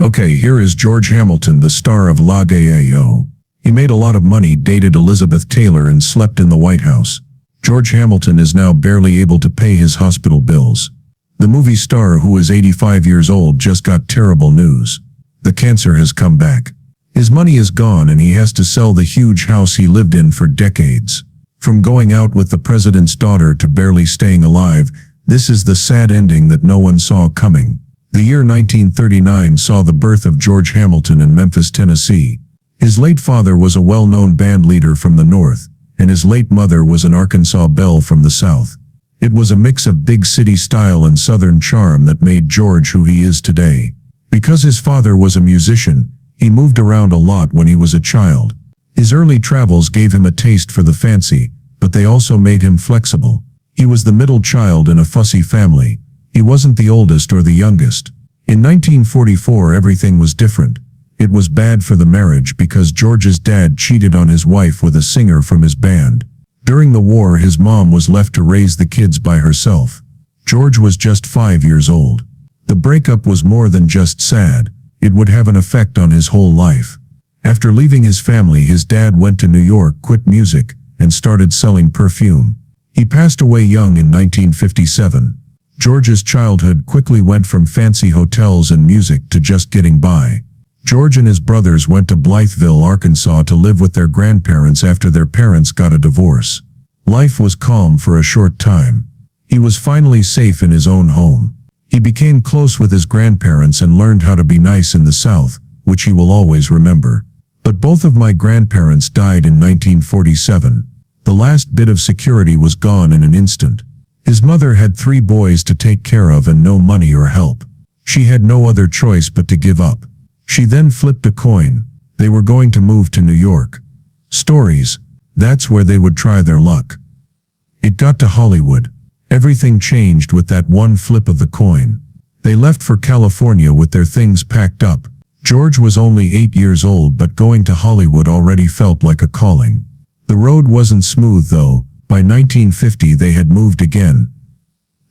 Okay, here is George Hamilton, the star of La Gao. He made a lot of money, dated Elizabeth Taylor, and slept in the White House. George Hamilton is now barely able to pay his hospital bills. The movie star, who is 85 years old, just got terrible news. The cancer has come back. His money is gone and he has to sell the huge house he lived in for decades. From going out with the president's daughter to barely staying alive, this is the sad ending that no one saw coming. The year 1939 saw the birth of George Hamilton in Memphis, Tennessee. His late father was a well-known band leader from the North, and his late mother was an Arkansas belle from the South. It was a mix of big city style and Southern charm that made George who he is today. Because his father was a musician, he moved around a lot when he was a child. His early travels gave him a taste for the fancy, but they also made him flexible. He was the middle child in a fussy family. He wasn't the oldest or the youngest. In 1944, everything was different. It was bad for the marriage because George's dad cheated on his wife with a singer from his band. During the war, his mom was left to raise the kids by herself. George was just 5 years old. The breakup was more than just sad. It would have an effect on his whole life. After leaving his family, his dad went to New York, quit music, and started selling perfume. He passed away young in 1957. George's childhood quickly went from fancy hotels and music to just getting by. George and his brothers went to Blytheville, Arkansas to live with their grandparents after their parents got a divorce. Life was calm for a short time. He was finally safe in his own home. He became close with his grandparents and learned how to be nice in the South, which he will always remember. But both of my grandparents died in 1947. The last bit of security was gone in an instant. His mother had 3 boys to take care of and no money or help. She had no other choice but to give up. She then flipped a coin. They were going to move to New York. Stories. That's where they would try their luck. It got to Hollywood. Everything changed with that one flip of the coin. They left for California with their things packed up. George was only 8 years old, but going to Hollywood already felt like a calling. The road wasn't smooth though. By 1950 they had moved again.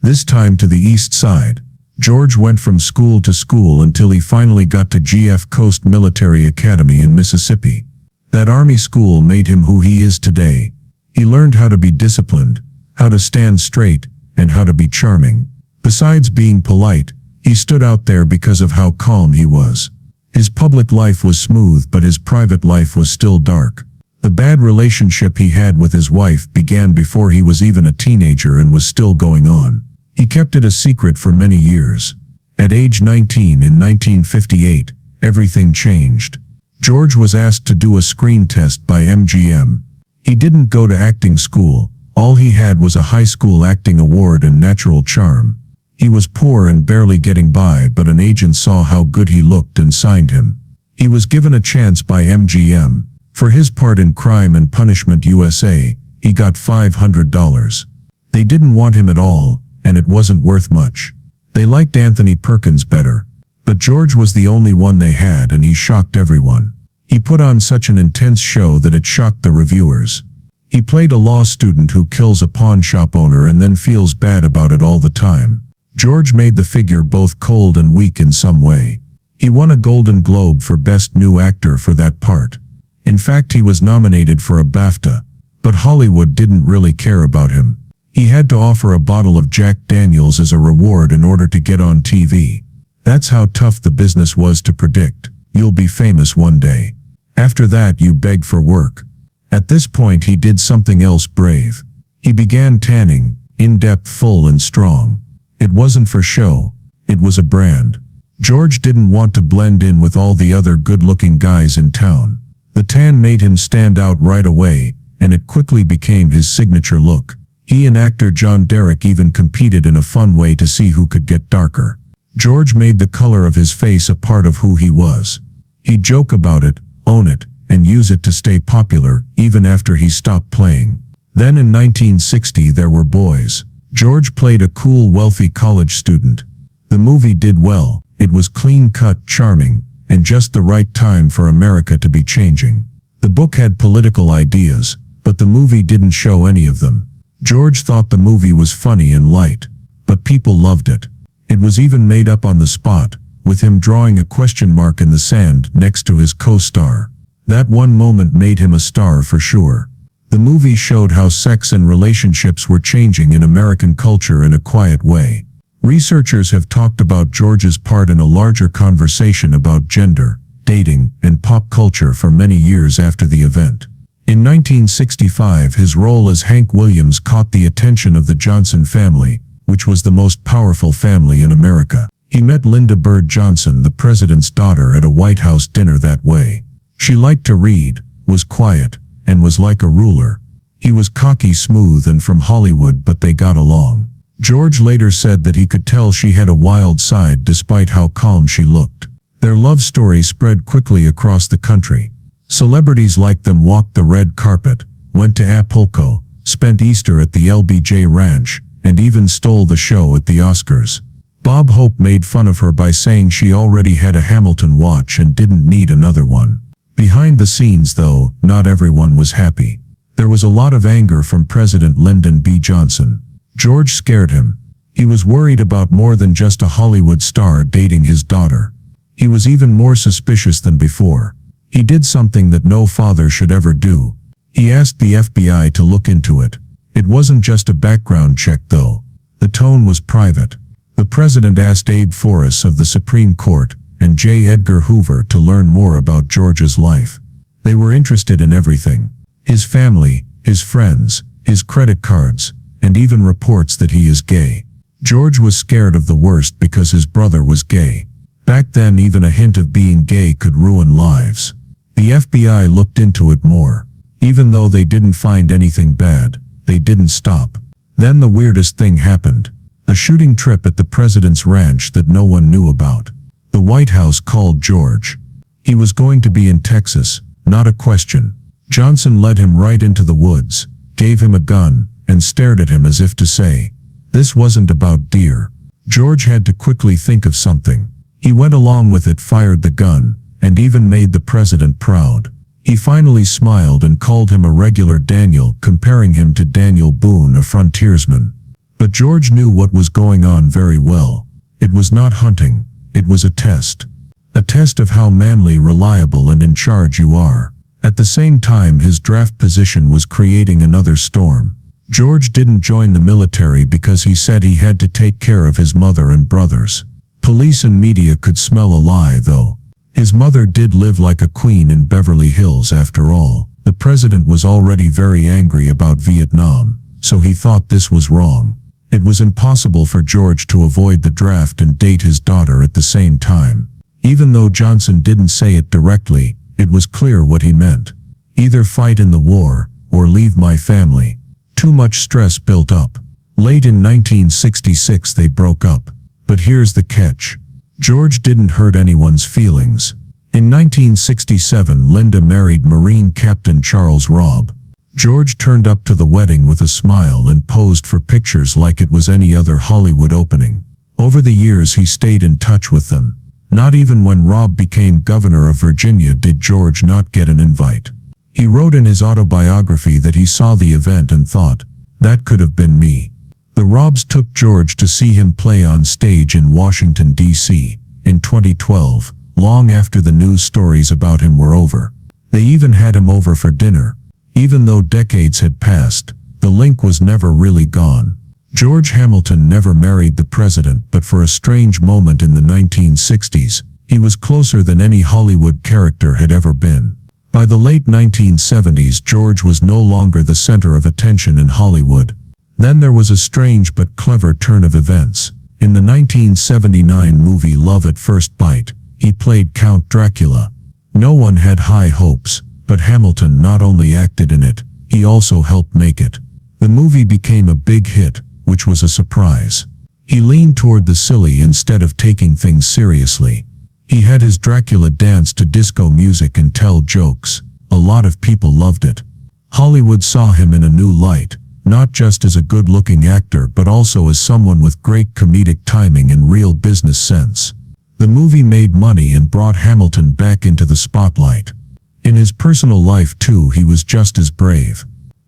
This time to the East Side. George went from school to school until he finally got to GF Coast Military Academy in Mississippi. That Army school made him who he is today. He learned how to be disciplined, how to stand straight, and how to be charming. Besides being polite, he stood out there because of how calm he was. His public life was smooth, but his private life was still dark. The bad relationship he had with his wife began before he was even a teenager and was still going on. He kept it a secret for many years. At age 19 in 1958, everything changed. George was asked to do a screen test by MGM. He didn't go to acting school. All he had was a high school acting award and natural charm. He was poor and barely getting by, but an agent saw how good he looked and signed him. He was given a chance by MGM. For his part in Crime and Punishment USA, he got $500. They didn't want him at all, and it wasn't worth much. They liked Anthony Perkins better. But George was the only one they had, and he shocked everyone. He put on such an intense show that it shocked the reviewers. He played a law student who kills a pawn shop owner and then feels bad about it all the time. George made the figure both cold and weak in some way. He won a Golden Globe for Best New Actor for that part. In fact, he was nominated for a BAFTA, but Hollywood didn't really care about him. He had to offer a bottle of Jack Daniels as a reward in order to get on TV. That's how tough the business was to predict. You'll be famous one day. After that, you beg for work. At this point, he did something else brave. He began tanning, in-depth, full and strong. It wasn't for show. It was a brand. George didn't want to blend in with all the other good-looking guys in town. The tan made him stand out right away, and it quickly became his signature look. He and actor John Derek even competed in a fun way to see who could get darker. George made the color of his face a part of who he was. He'd joke about it, own it, and use it to stay popular, even after he stopped playing. Then in 1960 there were Boys. George played a cool, wealthy college student. The movie did well. It was clean-cut, charming, and just the right time for America to be changing. The book had political ideas, but the movie didn't show any of them. George thought the movie was funny and light, but people loved it. It was even made up on the spot, with him drawing a question mark in the sand next to his co-star. That one moment made him a star for sure. The movie showed how sex and relationships were changing in American culture in a quiet way. Researchers have talked about George's part in a larger conversation about gender, dating, and pop culture for many years after the event. In 1965, his role as Hank Williams caught the attention of the Johnson family, which was the most powerful family in America. He met Linda Bird Johnson, the president's daughter, at a White House dinner that way. She liked to read, was quiet, and was like a ruler. He was cocky, smooth, and from Hollywood, but they got along. George later said that he could tell she had a wild side despite how calm she looked. Their love story spread quickly across the country. Celebrities like them walked the red carpet, went to Acapulco, spent Easter at the LBJ Ranch, and even stole the show at the Oscars. Bob Hope made fun of her by saying she already had a Hamilton watch and didn't need another one. Behind the scenes, though, not everyone was happy. There was a lot of anger from President Lyndon B. Johnson. George scared him. He was worried about more than just a Hollywood star dating his daughter. He was even more suspicious than before. He did something that no father should ever do. He asked the FBI to look into it. It wasn't just a background check, though. The tone was private. The president asked Abe Forrest of the Supreme Court and J. Edgar Hoover to learn more about George's life. They were interested in everything. His family, his friends, his credit cards, and even reports that he is gay. George was scared of the worst because his brother was gay. Back then, even a hint of being gay could ruin lives. The FBI looked into it more. Even though they didn't find anything bad, they didn't stop. Then the weirdest thing happened. A shooting trip at the president's ranch that no one knew about. The White House called George. He was going to be in Texas, not a question. Johnson led him right into the woods, gave him a gun, and stared at him as if to say, "This wasn't about deer." George had to quickly think of something. He went along with it, fired the gun, and even made the president proud. He finally smiled and called him a regular Daniel, comparing him to Daniel Boone, a frontiersman. But George knew what was going on very well. It was not hunting, it was a test. A test of how manly, reliable, and in charge you are. At the same time, his draft position was creating another storm. George didn't join the military because he said he had to take care of his mother and brothers. Police and media could smell a lie, though. His mother did live like a queen in Beverly Hills after all. The president was already very angry about Vietnam, so he thought this was wrong. It was impossible for George to avoid the draft and date his daughter at the same time. Even though Johnson didn't say it directly, it was clear what he meant. Either fight in the war, or leave my family. Too much stress built up. Late in 1966 they broke up. But here's the catch. George didn't hurt anyone's feelings. In 1967, Linda married Marine Captain Charles Robb. George turned up to the wedding with a smile and posed for pictures like it was any other Hollywood opening. Over the years he stayed in touch with them. Not even when Robb became governor of Virginia did George not get an invite. He wrote in his autobiography that he saw the event and thought, "That could have been me." The Robbs took George to see him play on stage in Washington, D.C. in 2012, long after the news stories about him were over. They even had him over for dinner. Even though decades had passed, the link was never really gone. George Hamilton never married the president, but for a strange moment in the 1960s, he was closer than any Hollywood character had ever been. By the late 1970s, George was no longer the center of attention in Hollywood. Then there was a strange but clever turn of events. In the 1979 movie Love at First Bite, he played Count Dracula. No one had high hopes, but Hamilton not only acted in it, he also helped make it. The movie became a big hit, which was a surprise. He leaned toward the silly instead of taking things seriously. He had his Dracula dance to disco music and tell jokes. A lot of people loved it. Hollywood saw him in a new light, not just as a good-looking actor but also as someone with great comedic timing and real business sense. The movie made money and brought Hamilton back into the spotlight. In his personal life too, he was just as brave.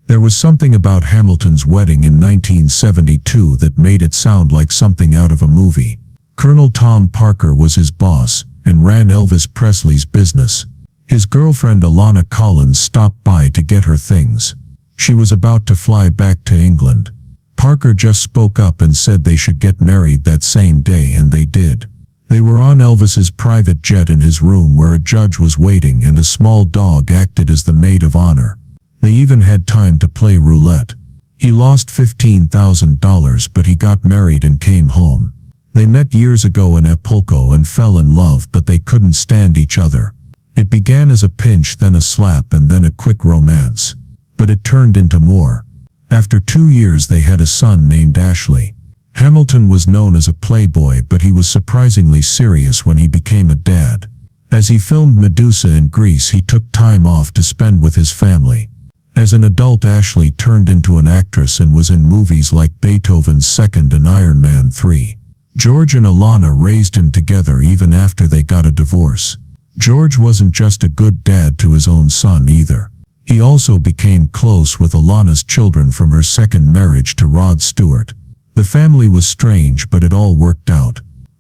There was something about Hamilton's wedding in 1972 that made it sound like something out of a movie. Colonel Tom Parker was his boss and ran Elvis Presley's business. His girlfriend Alana Collins stopped by to get her things. She was about to fly back to England. Parker just spoke up and said they should get married that same day, and they did. They were on Elvis's private jet in his room where a judge was waiting and a small dog acted as the maid of honor. They even had time to play roulette. He lost $15,000, but he got married and came home. They met years ago in Acapulco and fell in love, but they couldn't stand each other. It began as a pinch, then a slap, and then a quick romance. But it turned into more. After 2 years they had a son named Ashley. Hamilton was known as a playboy, but he was surprisingly serious when he became a dad. As he filmed Medusa in Greece, he took time off to spend with his family. As an adult, Ashley turned into an actress and was in movies like Beethoven's Second and Iron Man 3. George and Alana raised him together even after they got a divorce. George wasn't just a good dad to his own son either. He also became close with Alana's children from her second marriage to Rod Stewart. The family was strange, but it all worked out.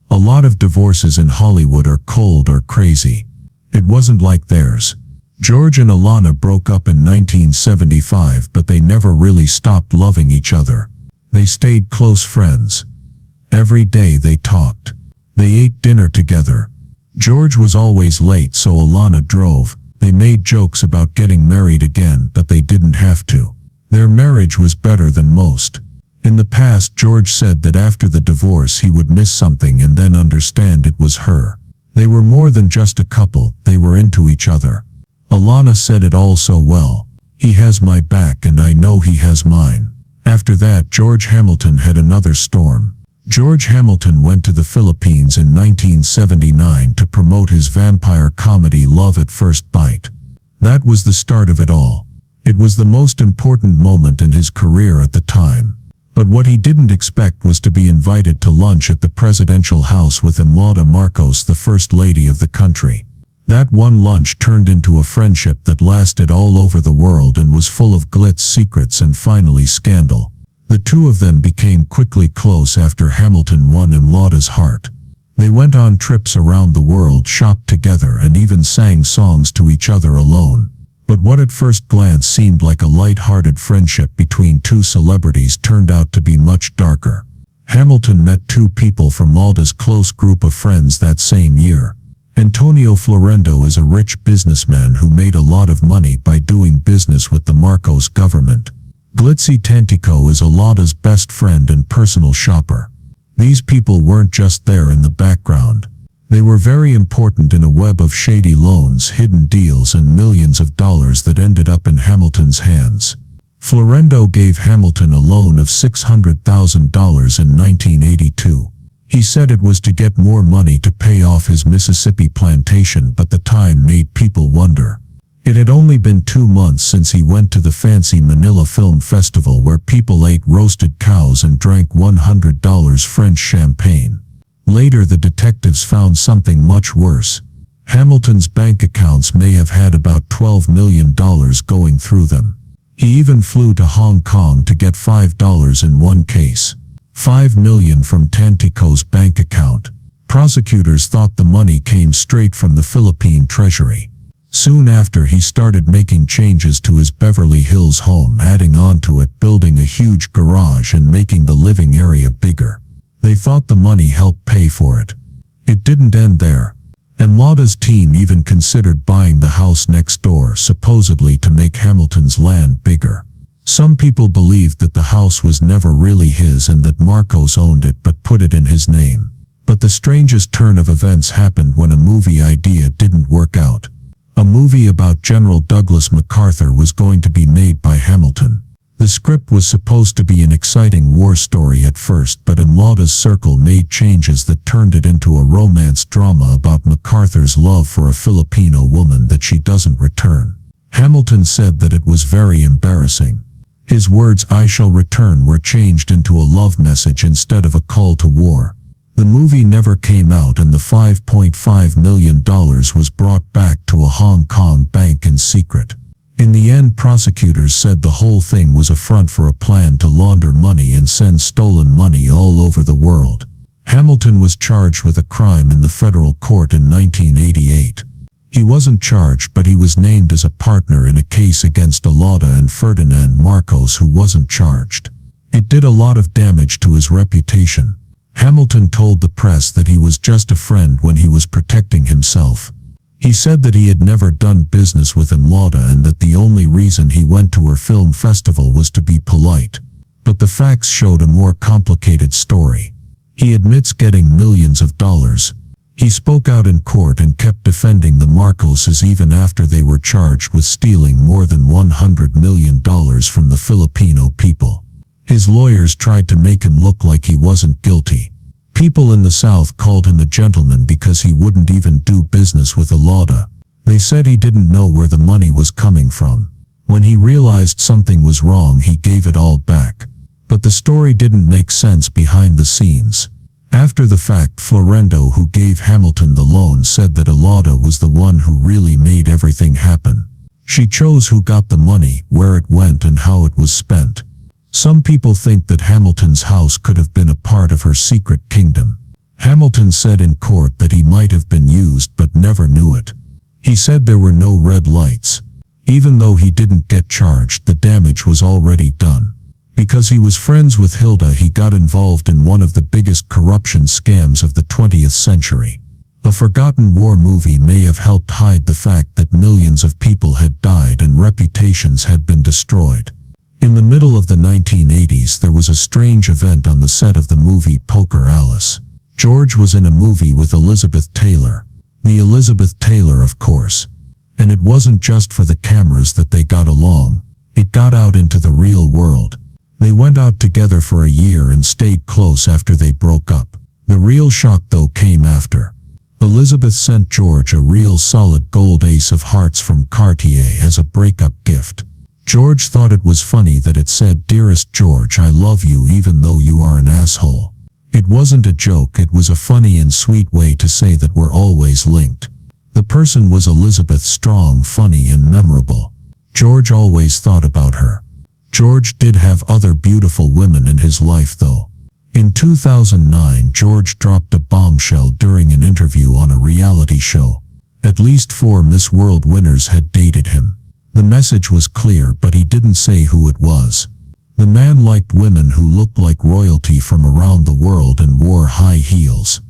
A lot of divorces in Hollywood are cold or crazy. It wasn't like theirs. George and Alana broke up in 1975, but they never really stopped loving each other. They stayed close friends. Every day they talked. They ate dinner together. George was always late, so Alana drove. They made jokes about getting married again, but they didn't have to. Their marriage was better than most. In the past, George said that after the divorce he would miss something and then understand it was her. They were more than just a couple, they were into each other. Alana said it all so well. He has my back and I know he has mine. After that, George Hamilton had another storm. George Hamilton went to the Philippines in 1979 to promote his vampire comedy Love at First Bite. That was the start of it all. It was the most important moment in his career at the time. But what he didn't expect was to be invited to lunch at the presidential house with Imelda Marcos, the first lady of the country. That one lunch turned into a friendship that lasted all over the world and was full of glitz, secrets, and finally scandal. The two of them became quickly close after Hamilton won Imelda's heart. They went on trips around the world, shopped together, and even sang songs to each other alone. But what at first glance seemed like a light-hearted friendship between two celebrities turned out to be much darker. Hamilton met two people from Imelda's close group of friends that same year. Antonio Florendo is a rich businessman who made a lot of money by doing business with the Marcos government. Glitzy Tantico is Alada's best friend and personal shopper. These people weren't just there in the background. They were very important in a web of shady loans, hidden deals, and millions of dollars that ended up in Hamilton's hands. Florendo gave Hamilton a loan of $600,000 in 1982. He said it was to get more money to pay off his Mississippi plantation, but the time made people wonder. It had only been 2 months since he went to the fancy Manila Film Festival where people ate roasted cows and drank $100 French champagne. Later, the detectives found something much worse. Hamilton's bank accounts may have had about $12 million going through them. He even flew to Hong Kong to get $5 in one case. $5 million from Tantico's bank account. Prosecutors thought the money came straight from the Philippine Treasury. Soon after, he started making changes to his Beverly Hills home, adding on to it, building a huge garage and making the living area bigger. They thought the money helped pay for it. It didn't end there. Imelda's team even considered buying the house next door, supposedly to make Hamilton's land bigger. Some people believed that the house was never really his and that Marcos owned it but put it in his name. But the strangest turn of events happened when a movie idea didn't work out. A movie about General Douglas MacArthur was going to be made by Hamilton. The script was supposed to be an exciting war story at first, but Imelda's circle made changes that turned it into a romance drama about MacArthur's love for a Filipino woman that she doesn't return. Hamilton said that it was very embarrassing. His words, "I shall return," were changed into a love message instead of a call to war. The movie never came out, and the $5.5 million was brought back to a Hong Kong bank in secret. In the end, prosecutors said the whole thing was a front for a plan to launder money and send stolen money all over the world. Hamilton was charged with a crime in the federal court in 1988. He wasn't charged, but he was named as a partner in a case against Alauda and Ferdinand Marcos, who wasn't charged. It did a lot of damage to his reputation. Hamilton told the press that he was just a friend when he was protecting himself. He said that he had never done business with Alauda and that the only reason he went to her film festival was to be polite. But the facts showed a more complicated story. He admits getting millions of dollars. He spoke out in court and kept defending the Marcoses even after they were charged with stealing more than $100 million from the Filipino people. His lawyers tried to make him look like he wasn't guilty. People in the South called him a gentleman because he wouldn't even do business with Alauda. They said he didn't know where the money was coming from. When he realized something was wrong, he gave it all back. But the story didn't make sense behind the scenes. After the fact, Florendo, who gave Hamilton the loan, said that Alauda was the one who really made everything happen. She chose who got the money, where it went, and how it was spent. Some people think that Hamilton's house could have been a part of her secret kingdom. Hamilton said in court that he might have been used but never knew it. He said there were no red lights. Even though he didn't get charged, the damage was already done. Because he was friends with Hilda, he got involved in one of the biggest corruption scams of the 20th century. A forgotten war movie may have helped hide the fact that millions of people had died and reputations had been destroyed. In the middle of the 1980s, there was a strange event on the set of the movie Poker Alice. George was in a movie with Elizabeth Taylor. The Elizabeth Taylor, of course. And it wasn't just for the cameras that they got along. It got out into the real world. They went out together for a year and stayed close after they broke up. The real shock, though, came after. Elizabeth sent George a real solid gold ace of hearts from Cartier as a breakup gift. George thought it was funny that it said, "Dearest George, I love you even though you are an asshole." It wasn't a joke, it was a funny and sweet way to say that we're always linked. The person was Elizabeth, strong, funny, and memorable. George always thought about her. George did have other beautiful women in his life, though. In 2009, George dropped a bombshell during an interview on a reality show. At least 4 Miss World winners had dated him. The message was clear, but he didn't say who it was. The man liked women who looked like royalty from around the world and wore high heels.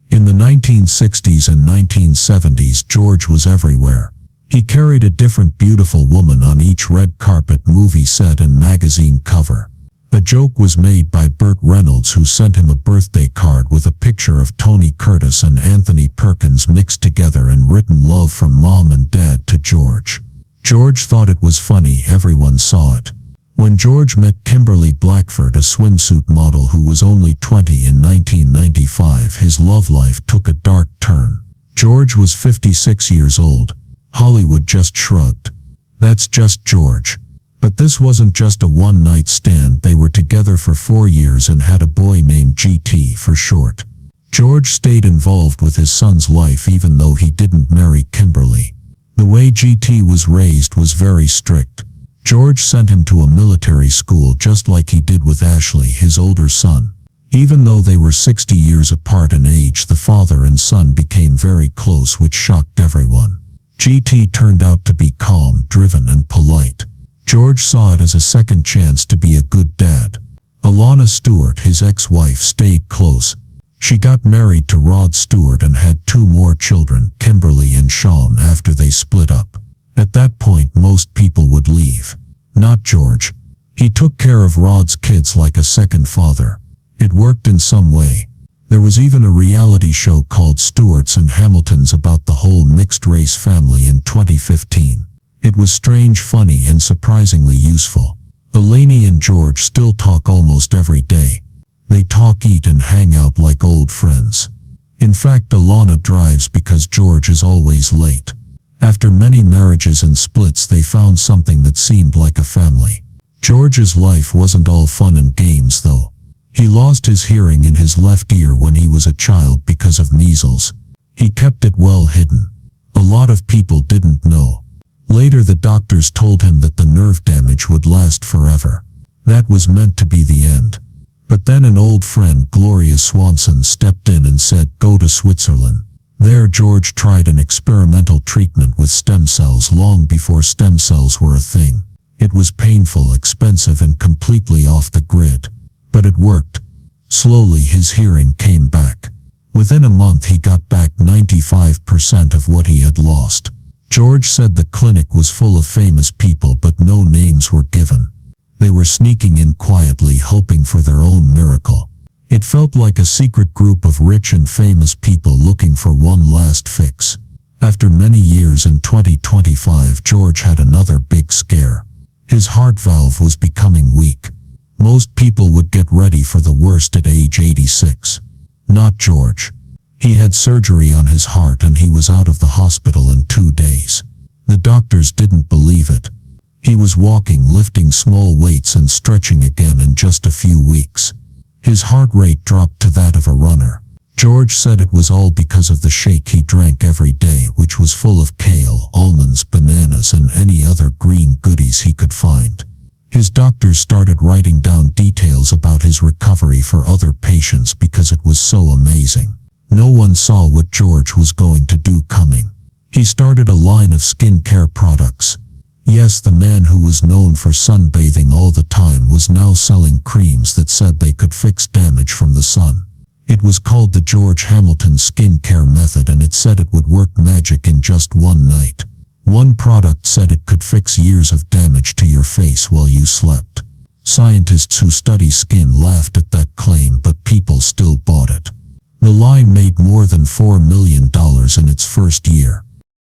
In the 1960s and 1970s, George was everywhere. He carried a different beautiful woman on each red carpet, movie set, and magazine cover. A joke was made by Burt Reynolds, who sent him a birthday card with a picture of Tony Curtis and Anthony Perkins mixed together and written "Love from Mom and Dad" to George. George thought it was funny, everyone saw it. When George met Kimberly Blackford, a swimsuit model who was only 20 in 1995, his love life took a dark turn. George was 56 years old. Hollywood just shrugged. That's just George. But this wasn't just a one-night stand. They were together for 4 years and had a boy named GT for short. George stayed involved with his son's life even though he didn't marry Kimberly. The way GT was raised was very strict. George sent him to a military school just like he did with Ashley, his older son. Even though they were 60 years apart in age, the father and son became very close, which shocked everyone. GT turned out to be calm, driven, and polite. George saw it as a second chance to be a good dad. Alana Stewart, his ex-wife, stayed close. She got married to Rod Stewart and had 2 more children, Kimberly and Sean, after they split up. At that point, most people would leave. Not George. He took care of Rod's kids like a second father. It worked in some way. There was even a reality show called Stewarts and Hamiltons about the whole mixed-race family in 2015. It was strange, funny, and surprisingly useful. Eleni and George still talk almost every day. They talk, eat, and hang out like old friends. In fact, Alana drives because George is always late. After many marriages and splits, they found something that seemed like a family. George's life wasn't all fun and games, though. He lost his hearing in his left ear when he was a child because of measles. He kept it well hidden. A lot of people didn't know. Later, the doctors told him that the nerve damage would last forever. That was meant to be the end. But then an old friend, Gloria Swanson, stepped in and said, "Go to Switzerland." There George tried an experimental treatment with stem cells long before stem cells were a thing. It was painful, expensive, and completely off the grid. But it worked. Slowly his hearing came back. Within a month he got back 95% of what he had lost. George said the clinic was full of famous people, but no names were given. They were sneaking in quietly, hoping for their own miracle. It felt like a secret group of rich and famous people looking for one last fix. After many years, in 2025, George had another big scare. His heart valve was becoming weak. Most people would get ready for the worst at age 86. Not George. He had surgery on his heart and he was out of the hospital in 2 days. The doctors didn't believe it. He was walking, lifting small weights and stretching again in just a few weeks. His heart rate dropped to that of a runner. George said it was all because of the shake he drank every day, which was full of kale, almonds, bananas, and any other green goodies he could find. His doctors started writing down details about his recovery for other patients because it was so amazing. No one saw what George was going to do coming. He started a line of skincare products. Yes, the man who was known for sunbathing all the time was now selling creams that said they could fix damage from the sun. It was called the George Hamilton Skincare Method, and it said it would work magic in just one night. One product said it could fix years of damage to your face while you slept. Scientists who study skin laughed at that claim, but people still bought it. The line made more than $4 million in its first year.